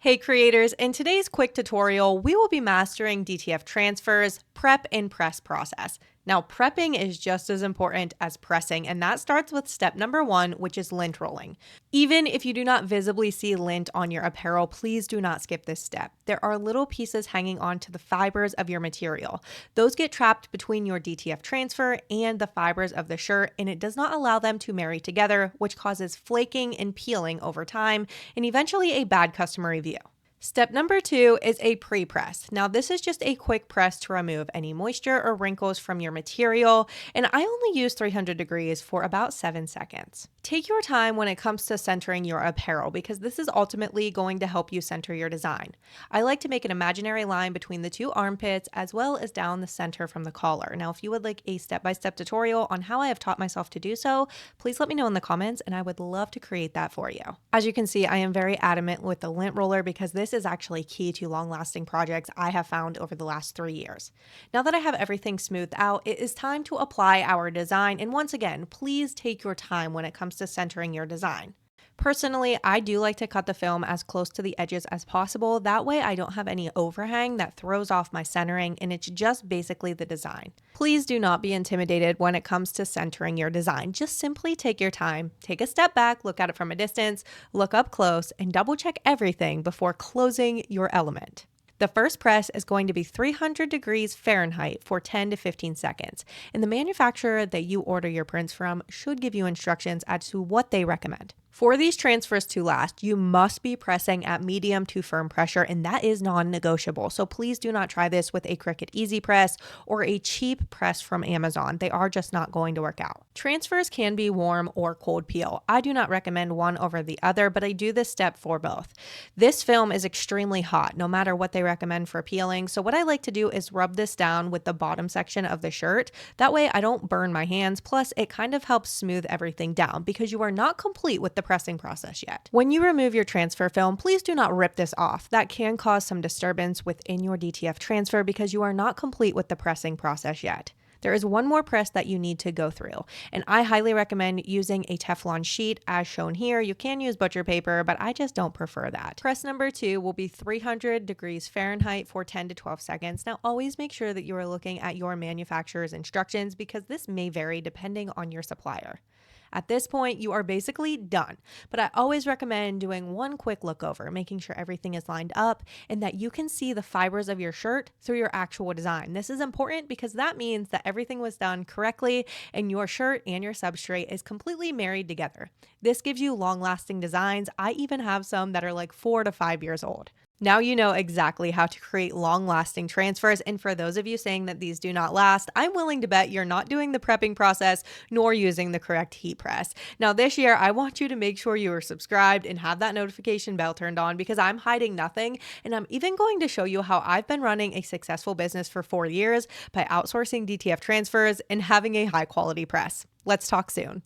Hey creators, in today's quick tutorial, we will be mastering DTF transfers, prep, and press process. Now, prepping is just as important as pressing, and that starts with step number 1, which is lint rolling. Even if you do not visibly see lint on your apparel, please do not skip this step. There are little pieces hanging on to the fibers of your material. Those get trapped between your DTF transfer and the fibers of the shirt, and it does not allow them to marry together, which causes flaking and peeling over time, and eventually a bad customer review. Step number 2 is a pre-press. Now this is just a quick press to remove any moisture or wrinkles from your material, and I only use 300 degrees for about 7 seconds. Take your time when it comes to centering your apparel because this is ultimately going to help you center your design. I like to make an imaginary line between the two armpits as well as down the center from the collar. Now if you would like a step-by-step tutorial on how I have taught myself to do so, please let me know in the comments and I would love to create that for you. As you can see, I am very adamant with the lint roller because this is actually key to long-lasting projects I have found over the last 3 years. Now that I have everything smoothed out, it is time to apply our design, and once again, please take your time when it comes to centering your design. Personally, I do like to cut the film as close to the edges as possible. That way I don't have any overhang that throws off my centering, and it's just basically the design. Please do not be intimidated when it comes to centering your design. Just simply take your time, take a step back, look at it from a distance, look up close, and double check everything before closing your element. The first press is going to be 300 degrees Fahrenheit for 10 to 15 seconds, and the manufacturer that you order your prints from should give you instructions as to what they recommend. For these transfers to last, you must be pressing at medium to firm pressure, and that is non-negotiable. So please do not try this with a Cricut Easy Press or a cheap press from Amazon. They are just not going to work out. Transfers can be warm or cold peel. I do not recommend one over the other, but I do this step for both. This film is extremely hot, no matter what they recommend for peeling. So what I like to do is rub this down with the bottom section of the shirt. That way I don't burn my hands. Plus, it kind of helps smooth everything down because you are not complete with the pressing process yet. When you remove your transfer film, please do not rip this off. That can cause some disturbance within your DTF transfer because you are not complete with the pressing process yet. There is one more press that you need to go through, and I highly recommend using a Teflon sheet as shown here. You can use butcher paper, but I just don't prefer that. Press number 2 will be 300 degrees Fahrenheit for 10 to 12 seconds. Now always make sure that you are looking at your manufacturer's instructions because this may vary depending on your supplier. At this point, you are basically done, but I always recommend doing one quick look over, making sure everything is lined up and that you can see the fibers of your shirt through your actual design. This is important because that means that everything was done correctly and your shirt and your substrate is completely married together. This gives you long-lasting designs. I even have some that are like 4 to 5 years old. Now you know exactly how to create long-lasting transfers, and for those of you saying that these do not last, I'm willing to bet you're not doing the prepping process nor using the correct heat press. Now this year, I want you to make sure you are subscribed and have that notification bell turned on because I'm hiding nothing, and I'm even going to show you how I've been running a successful business for 4 years by outsourcing DTF transfers and having a high-quality press. Let's talk soon.